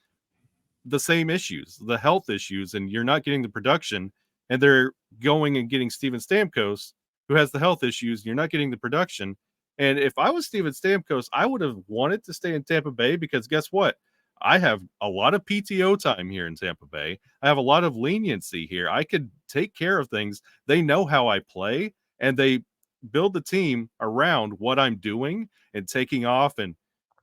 the same issues, the health issues, and you're not getting the production, and they're going and getting Steven Stamkos, who has the health issues. You're not getting the production. And if I was Steven Stamkos, I would have wanted to stay in Tampa Bay, because guess what? I have a lot of PTO time here in Tampa Bay. I have a lot of leniency here. I could take care of things. They know how I play, and they build the team around what I'm doing and taking off and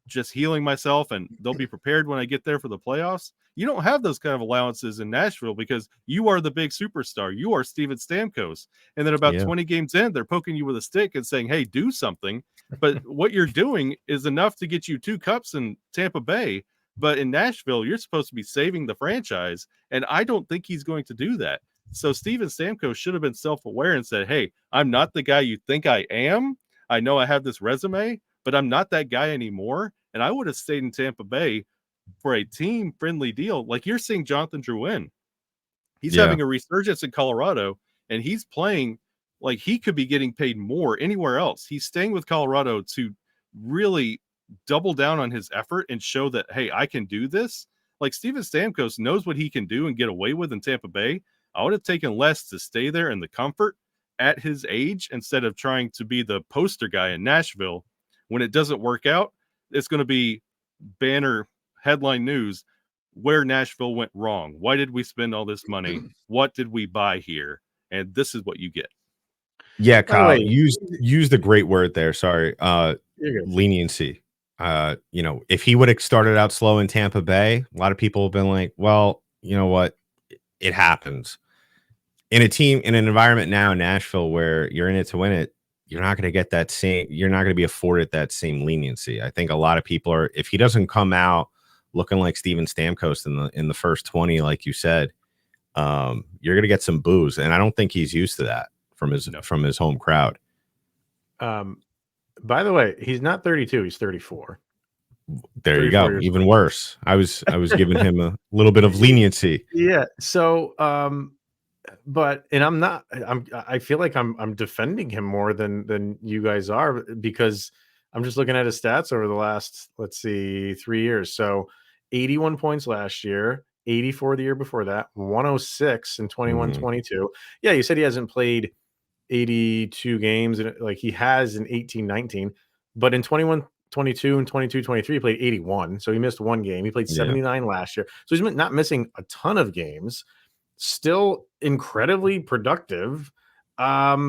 just healing myself, and they'll be prepared when I get there for the playoffs. You don't have those kind of allowances in Nashville because you are the big superstar. You are Steven Stamkos. And then about 20 games in, they're poking you with a stick and saying, hey, do something. But what you're doing is enough to get you 2 cups in Tampa Bay. But in Nashville, you're supposed to be saving the franchise. And I don't think he's going to do that. So Steven Stamkos should have been self-aware and said, hey, I'm not the guy you think I am. I know I have this resume, but I'm not that guy anymore. And I would have stayed in Tampa Bay for a team-friendly deal. Like you're seeing Jonathan Drouin. He's having a resurgence in Colorado, and he's playing like he could be getting paid more anywhere else. He's staying with Colorado to really double down on his effort and show that, hey, I can do this. Like Steven Stamkos knows what he can do and get away with in Tampa Bay. I would have taken less to stay there in the comfort at his age instead of trying to be the poster guy in Nashville. When it doesn't work out, it's going to be banner headline news where Nashville went wrong. Why did we spend all this money? What did we buy here? And this is what you get. Yeah, Kyle, use the great word there. Sorry. Leniency. If he would have started out slow in Tampa Bay, a lot of people have been like, well, you know what? It happens. In an environment now in Nashville where you're in it to win it, you're not going to get that same, you're not going to be afforded that same leniency. I think a lot of people are, if he doesn't come out looking like Steven Stamkos in the first 20, like you said, you're going to get some boos. And I don't think he's used to that from his home crowd. By the way, he's not 32, he's 34. There you go. Even worse. I was giving him a little bit of leniency. Yeah. So, I feel like I'm defending him more than you guys are, because I'm just looking at his stats over the last, 3 years. So 81 points last year, 84 the year before that, 106 in 21-22. Yeah, you said he hasn't played 82 games, and like he has in 18-19, but in 21-22 and 22-23 he played 81, so he missed one game. He played 79 last year, so he's not missing a ton of games. Still incredibly productive. I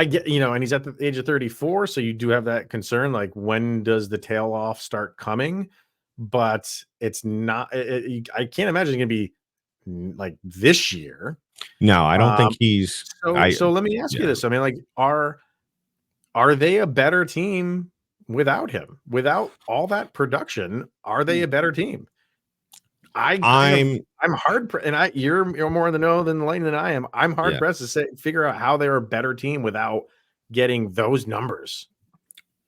get, and he's at the age of 34, so you do have that concern, like when does the tail off start coming? But it's not, I can't imagine it's going to be like this year. No, I don't think he's. So let me ask you this. I mean, like, are they a better team without him? Without all that production, are they a better team? I'm hard, and you're more in the know than the Lightning than I am. I'm hard pressed to figure out how they're a better team without getting those numbers.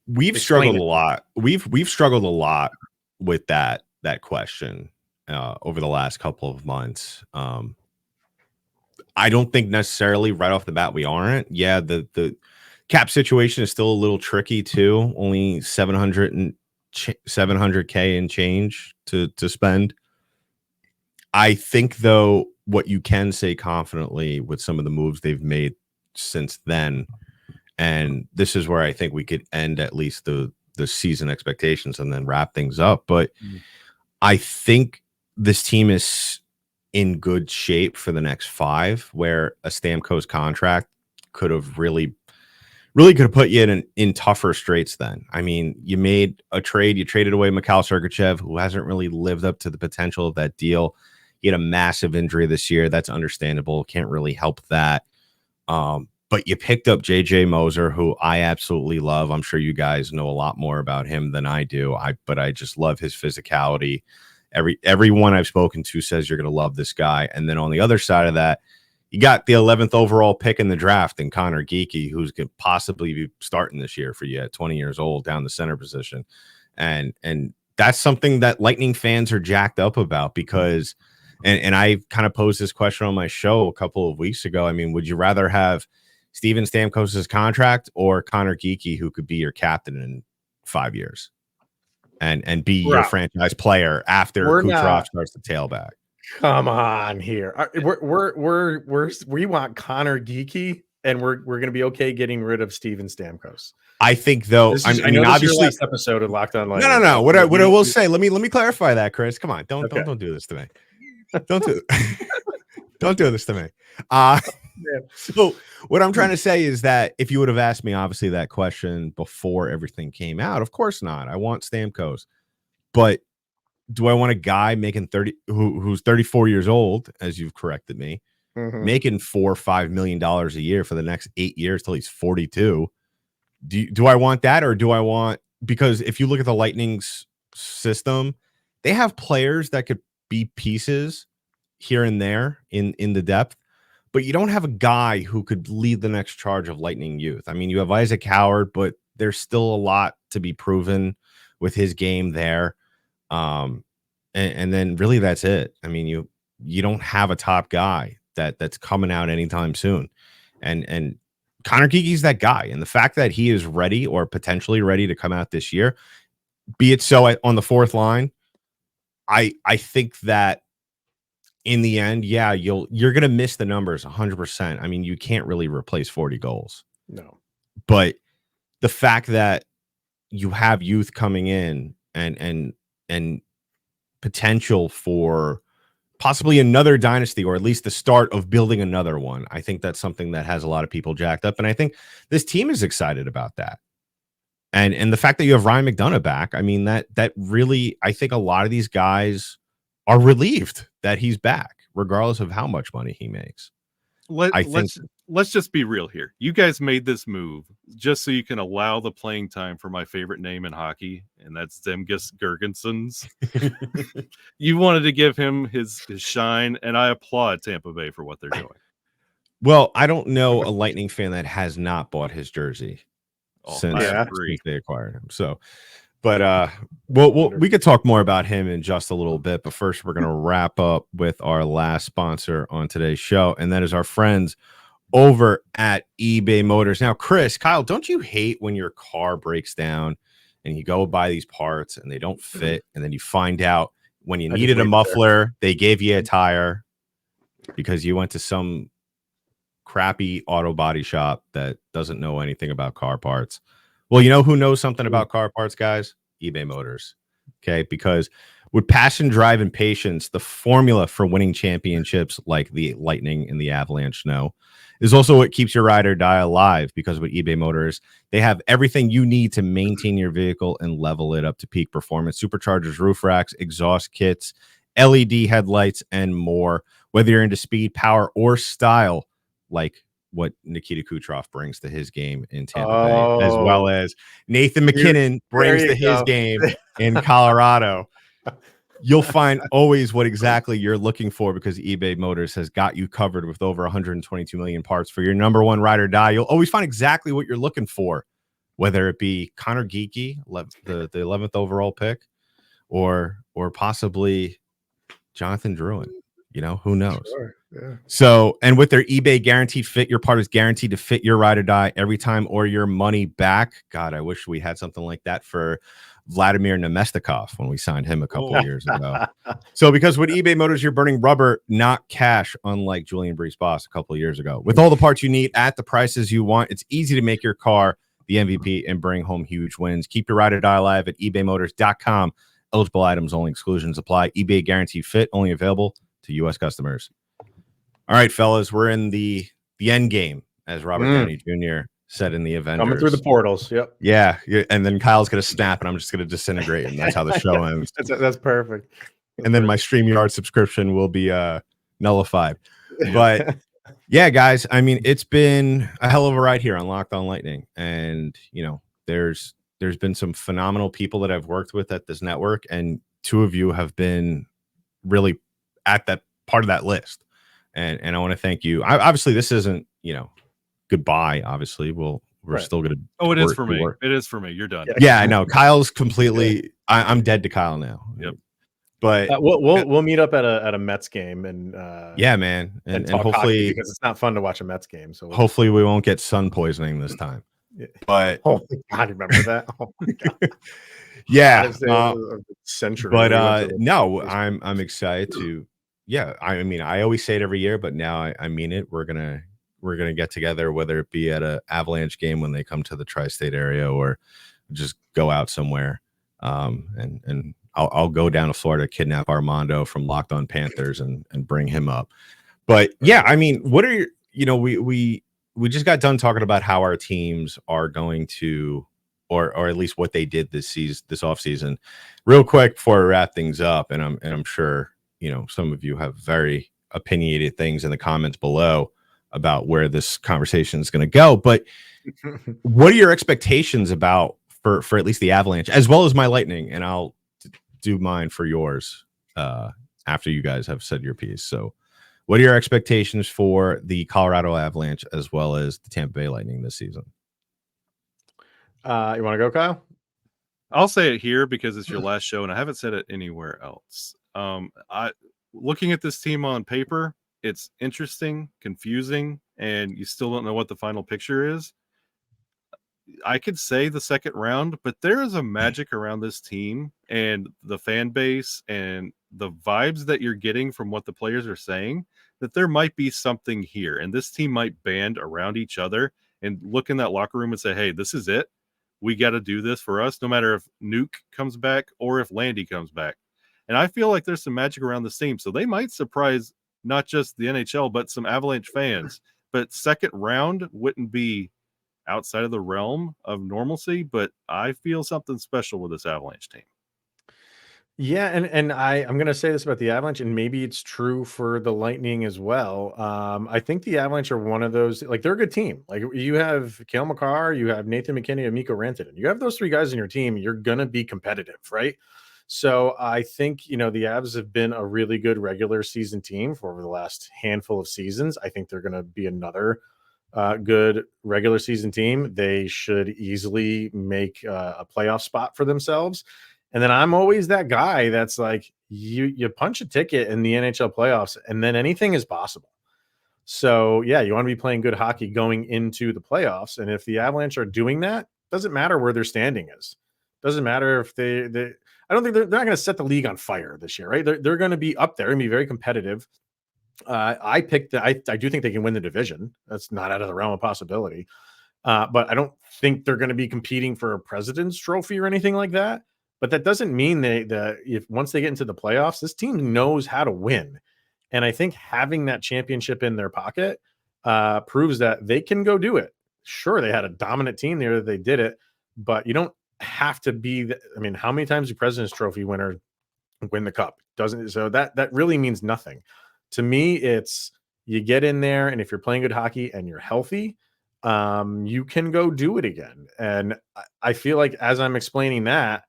We've struggled a lot. We've struggled a lot with that question over the last couple of months. I don't think necessarily right off the bat we aren't. Yeah, the cap situation is still a little tricky too. Only 700K and change to spend. I think though what you can say confidently with some of the moves they've made since then, and this is where I think we could end at least the season expectations and then wrap things up. But I think this team is in good shape for the next 5, where a Stamkos contract could have really could have put you in tougher straits then. I mean, you made a trade, you traded away Mikhail Sergachev, who hasn't really lived up to the potential of that deal. He had a massive injury this year. That's understandable. Can't really help that. But you picked up JJ Moser, who I absolutely love. I'm sure you guys know a lot more about him than I do. But I just love his physicality. Everyone I've spoken to says you're going to love this guy. And then on the other side of that, you got the 11th overall pick in the draft in Connor Geekie, who's going to possibly be starting this year for you at 20 years old down the center position. And that's something that Lightning fans are jacked up about because, and I kind of posed this question on my show a couple of weeks ago. I mean, would you rather have Steven Stamkos' contract or Connor Geekie, who could be your captain in 5 years and be your franchise player after Kucherov starts the tailback? Come on here. We want Connor Geekie, and we're going to be okay getting rid of Steven Stamkos. I think though. I mean, obviously, last episode of Locked On Lightning. No. What I will say, let me clarify that, Chris. Come on, don't do this to me. Don't do this to me. So what I'm trying to say is that if you would have asked me, obviously, that question before everything came out, of course not. I want Stamkos, but do I want a guy making 30 who's 34 years old, as you've corrected me, making $4 or $5 million a year for the next 8 years till he's 42? Do I want that, or do I want, because if you look at the Lightning's system, they have players that could be pieces here and there in the depth, but you don't have a guy who could lead the next charge of Lightning youth. I mean, you have Isaac Howard, but there's still a lot to be proven with his game there. And then really that's it. I mean, you don't have a top guy that's coming out anytime soon. And Connor Geekie's that guy. And the fact that he is ready or potentially ready to come out this year, be it so on the fourth line, I think that in the end, yeah, you're going to miss the numbers 100%. I mean, you can't really replace 40 goals. No. But the fact that you have youth coming in and potential for possibly another dynasty, or at least the start of building another one, I think that's something that has a lot of people jacked up. And I think this team is excited about that. And the fact that you have Ryan McDonagh back, I mean, that really, I think a lot of these guys are relieved that he's back, regardless of how much money he makes. Let's just be real here. You guys made this move just so you can allow the playing time for my favorite name in hockey, and that's Zemgus Girgensons. You wanted to give him his shine, and I applaud Tampa Bay for what they're doing. Well, I don't know a Lightning fan that has not bought his jersey since they acquired him. So, but we could talk more about him in just a little bit. But first, we're going to wrap up with our last sponsor on today's show, and that is our friends over at eBay Motors. Now, Chris, Kyle, don't you hate when your car breaks down and you go buy these parts and they don't fit, and then you find out when you needed a muffler, they gave you a tire because you went to some crappy auto body shop that doesn't know anything about car parts? Well, you know who knows something about car parts, guys? eBay Motors. Okay, because with passion, drive, and patience, the formula for winning championships like the Lightning and the Avalanche know is also what keeps your ride or die alive. Because with eBay Motors, they have everything you need to maintain your vehicle and level it up to peak performance: superchargers, roof racks, exhaust kits, LED headlights, and more. whether you're into speed, power, or style, like what Nikita Kucherov brings to his game in Tampa Bay, as well as Nathan McKinnon brings to his game in Colorado. You'll find always what exactly you're looking for, because eBay Motors has got you covered with over 122 million parts for your number one ride or die. You'll always find exactly what you're looking for, whether it be Connor Geeky, the 11th overall pick, or possibly Jonathan Drouin. Who knows? Sure. Yeah. So, and with their eBay guaranteed fit, your part is guaranteed to fit your ride or die every time, or your money back. God, I wish we had something like that for Vladimir Nemestikov when we signed him a couple of years ago. So, because with eBay Motors, you're burning rubber, not cash, unlike Julian Brees-Boss a couple of years ago. With all the parts you need at the prices you want, it's easy to make your car the MVP and bring home huge wins. Keep your ride or die alive at ebaymotors.com. Eligible items only, exclusions apply. eBay guaranteed fit, only available to U.S. customers. All right, fellas, we're in the end game, as Robert Downey Jr. said in the Avengers. Coming through the portals. Yep. Yeah, and then Kyle's going to snap, and I'm just going to disintegrate, and that's how the show ends. That's perfect. And then my StreamYard subscription will be nullified. But yeah, guys, I mean, it's been a hell of a ride here on Locked On Lightning, and there's been some phenomenal people that I've worked with at this network, and two of you have been really at that part of that list. And I want to thank you. Obviously, this isn't, goodbye. Obviously, we're still going to. Oh, it is for me. It is for me. You're done. Yeah, I know. Kyle's completely. I'm dead to Kyle now. Yep. But we'll meet up at a Mets game and yeah, man, and hopefully, because it's not fun to watch a Mets game. So hopefully we won't get sun poisoning this time. But oh God, remember that? Oh my God. Yeah, century. But no, I'm excited to. Yeah, I mean, I always say it every year, but now I mean it. We're gonna get together, whether it be at a Avalanche game when they come to the tri-state area, or just go out somewhere. And I'll go down to Florida, kidnap Armando from Locked On Panthers, and bring him up. But yeah, I mean, what are your, we just got done talking about how our teams are going to, or at least what they did this offseason. Real quick before I wrap things up, and I'm sure some of you have very opinionated things in the comments below about where this conversation is going to go. But what are your expectations about for at least the Avalanche, as well as my Lightning? And I'll do mine for yours after you guys have said your piece. So what are your expectations for the Colorado Avalanche as well as the Tampa Bay Lightning this season? You want to go, Kyle? I'll say it here because it's your last show and I haven't said it anywhere else. Looking at this team on paper, it's interesting, confusing, and you still don't know what the final picture is. I could say the second round, but there is a magic around this team and the fan base and the vibes that you're getting from what the players are saying, that there might be something here, and this team might band around each other and look in that locker room and say, hey, this is it. We got to do this for us, no matter if Nuke comes back or if Landy comes back. And I feel like there's some magic around this team. So they might surprise not just the NHL, but some Avalanche fans. But second round wouldn't be outside of the realm of normalcy. But I feel something special with this Avalanche team. Yeah, and I'm going to say this about the Avalanche, and maybe it's true for the Lightning as well. I think the Avalanche are one of those, like, they're a good team. Like, you have Cale Makar, you have Nathan McKinnon, and Mikko Rantanen. You have those three guys in your team, you're going to be competitive, right? So I think, the Avs have been a really good regular season team for over the last handful of seasons. I think they're going to be another good regular season team. They should easily make a playoff spot for themselves. And then I'm always that guy that's like, you punch a ticket in the NHL playoffs and then anything is possible. So yeah, you want to be playing good hockey going into the playoffs. And if the Avalanche are doing that, doesn't matter where their standing is. Doesn't matter if they I don't think they're not going to set the league on fire this year, right? They're going to be up there and be very competitive. I do think they can win the division. That's not out of the realm of possibility. But I don't think they're going to be competing for a President's Trophy or anything like that. But that doesn't mean if once they get into the playoffs, this team knows how to win. And I think having that championship in their pocket proves that they can go do it. Sure, they had a dominant team there that they did it, but you don't have to be. I mean, how many times do President's Trophy winner win the cup? So that really means nothing. To me, it's you get in there, and if you're playing good hockey and you're healthy, you can go do it again. And I feel like as I'm explaining that,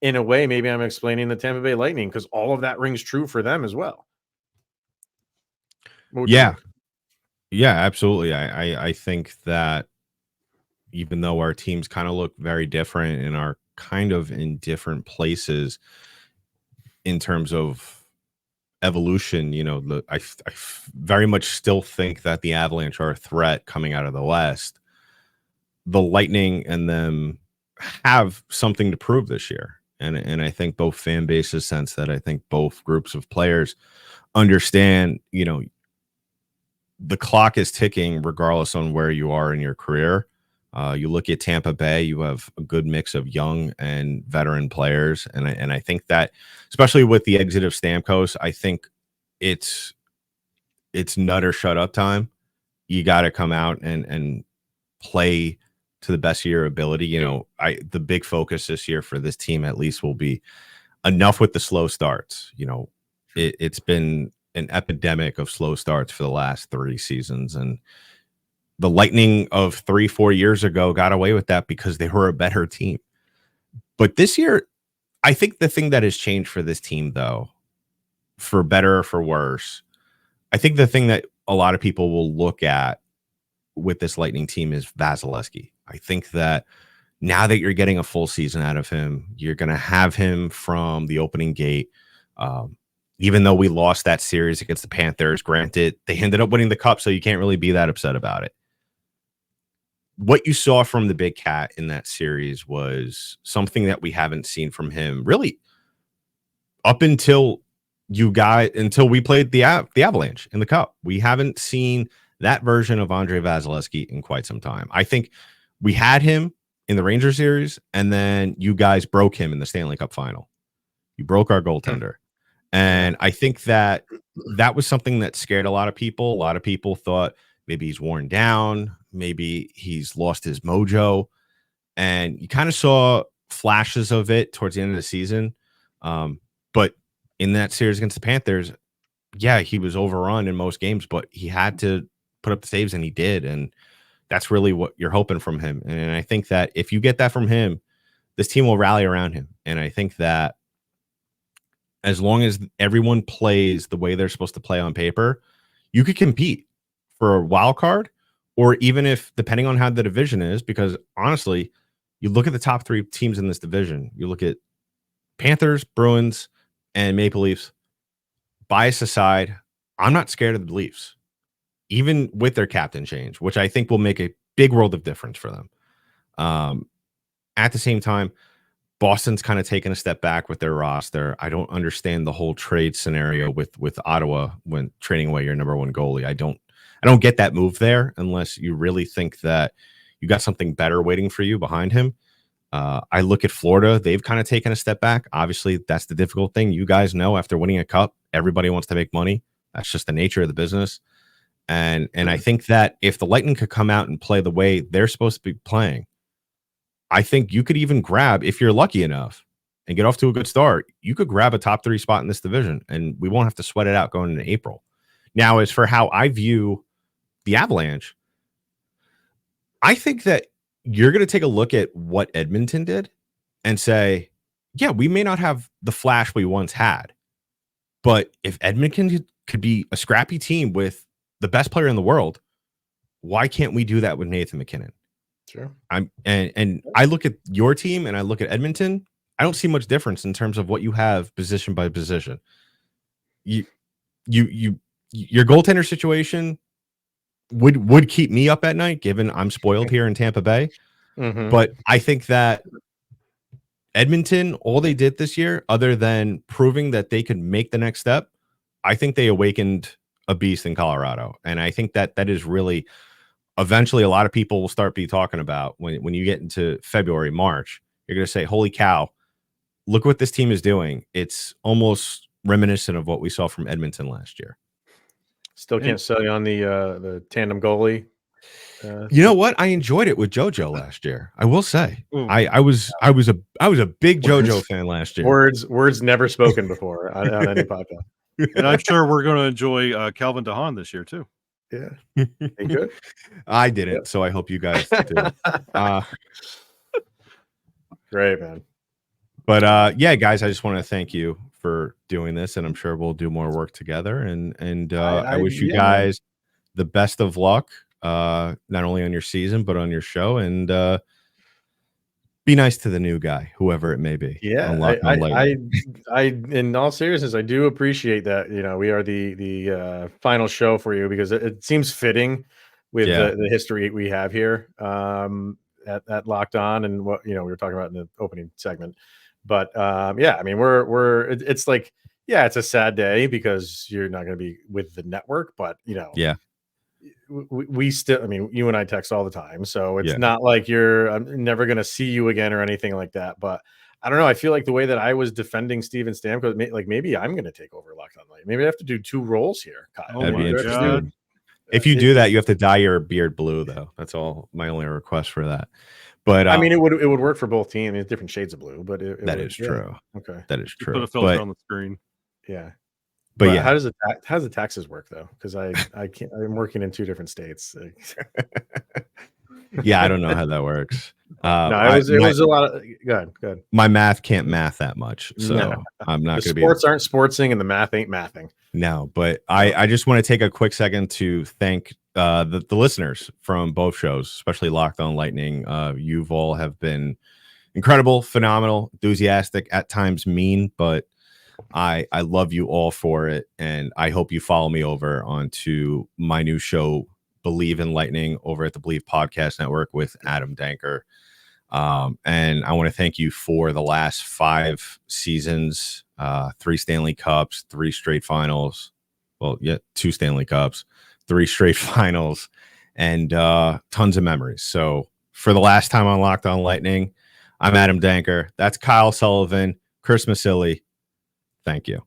in a way, maybe I'm explaining the Tampa Bay Lightning, because all of that rings true for them as well. Yeah, absolutely. I think that even though our teams kind of look very different and are kind of in different places in terms of evolution, I very much still think that the Avalanche are a threat coming out of the West. The Lightning and them have something to prove this year. And I think both fan bases sense that. I think both groups of players understand, the clock is ticking regardless on where you are in your career. You look at Tampa Bay, you have a good mix of young and veteran players. And I think that, especially with the exit of Stamkos, I think it's nut or shut up time. You got to come out and play to the best of your ability. The big focus this year for this team at least will be enough with the slow starts. It's been an epidemic of slow starts for the last 3 seasons, and the Lightning of 3-4 years ago got away with that because they were a better team. But this year, I think the thing that has changed for this team, though, for better or for worse, I think the thing that a lot of people will look at with this Lightning team is Vasilevsky. I think that now that you're getting a full season out of him, you're going to have him from the opening gate. Even though we lost that series against the Panthers, granted, they ended up winning the cup, so you can't really be that upset about it. What you saw from the Big Cat in that series was something that we haven't seen from him really up until we played the Avalanche in the cup. We haven't seen that version of Andrei Vasilevsky in quite some time. I think we had him in the Rangers series, and then you guys broke him in the Stanley Cup final. You broke our goaltender. And I think that was something that scared a lot of people. A lot of people thought maybe he's worn down, maybe he's lost his mojo. And you kind of saw flashes of it towards the end of the season. But in that series against the Panthers, yeah, he was overrun in most games, but he had to put up the saves, and he did. And that's really what you're hoping from him. And I think that if you get that from him, this team will rally around him. And I think that as long as everyone plays the way they're supposed to play on paper, you could compete for a wild card, or even if, depending on how the division is, because honestly, you look at the top 3 teams in this division, you look at Panthers, Bruins, and Maple Leafs. Bias aside, I'm not scared of the Leafs, even with their captain change, which I think will make a big world of difference for them. At the same time, Boston's kind of taken a step back with their roster. I don't understand the whole trade scenario with Ottawa when trading away your number 1 goalie. I don't get that move there unless you really think that you got something better waiting for you behind him. I look at Florida. They've kind of taken a step back. Obviously, that's the difficult thing. You guys know, after winning a cup, everybody wants to make money. That's just the nature of the business. And I think that if the Lightning could come out and play the way they're supposed to be playing, I think you could even grab, if you're lucky enough and get off to a good start, you could grab a top 3 spot in this division, and we won't have to sweat it out going into April. Now, as for how I view the Avalanche, I think that you're going to take a look at what Edmonton did and say, yeah, we may not have the flash we once had, but if Edmonton could be a scrappy team with the best player in the world, why can't we do that with Nathan MacKinnon? Sure. And I look at your team and I look at Edmonton. I don't see much difference in terms of what you have position by position. Your goaltender situation would keep me up at night, given I'm spoiled here in Tampa Bay. Mm-hmm. But I think that Edmonton, all they did this year, other than proving that they could make the next step, I think they awakened a beast in Colorado. And I think that is really, eventually a lot of people will start talking about when you get into February, March, you're going to say, holy cow, look what this team is doing. It's almost reminiscent of what we saw from Edmonton last year. Still can't sell you on the tandem goalie. You know what? I enjoyed it with JoJo last year. I will say, I was a big JoJo fan last year. Words never spoken before on any podcast. And I'm sure we're going to enjoy Calvin DeHaan this year too. Yeah, ain't good. I didn't, so I hope you guys do. Great, man. But yeah, guys, I just want to thank you for doing this, and I'm sure we'll do more work together. And I wish you guys the best of luck, not only on your season but on your show. And be nice to the new guy, whoever it may be. Yeah, I in all seriousness, I do appreciate that. We are the final show for you because it seems fitting with the history we have here at Locked On and what we were talking about in the opening segment. But yeah, I mean, it's like, yeah, it's a sad day because you're not going to be with the network, but we still, I mean, you and I text all the time, so it's not like I'm never going to see you again or anything like that. But I don't know. I feel like the way that I was defending Steven Stamkos, like maybe I'm going to take over Locked On Lightning. Maybe I have to do 2 roles here, Kyle. Oh, that'd be interesting. If you do that, you have to dye your beard blue, though. That's all. My only request for that. But I mean, it would work for both teams. It's different shades of blue, but that is true. Okay, that is true. Put a filter on the screen. Yeah. But yeah, how does the taxes work though? Because I can't. I'm working in 2 different states. Yeah, I don't know how that works. No, it was a lot of good. My math can't math that much, so I'm not going to be. Sports aren't sportsing, and the math ain't mathing. No, but I just want to take a quick second to thank the listeners from both shows, especially Locked On Lightning. You all have been incredible, phenomenal, enthusiastic, at times mean, but I love you all for it, and I hope you follow me over onto my new show, Believe in Lightning, over at the Believe Podcast Network with Adam Denker. And I want to thank you for the last 5 seasons, 3 Stanley Cups, 3 straight finals. Well, 2 Stanley Cups, 3 straight finals, and tons of memories. So for the last time on Locked On Lightning, I'm Adam Denker. That's Kyle Sullivan, Chris Masilli. Thank you.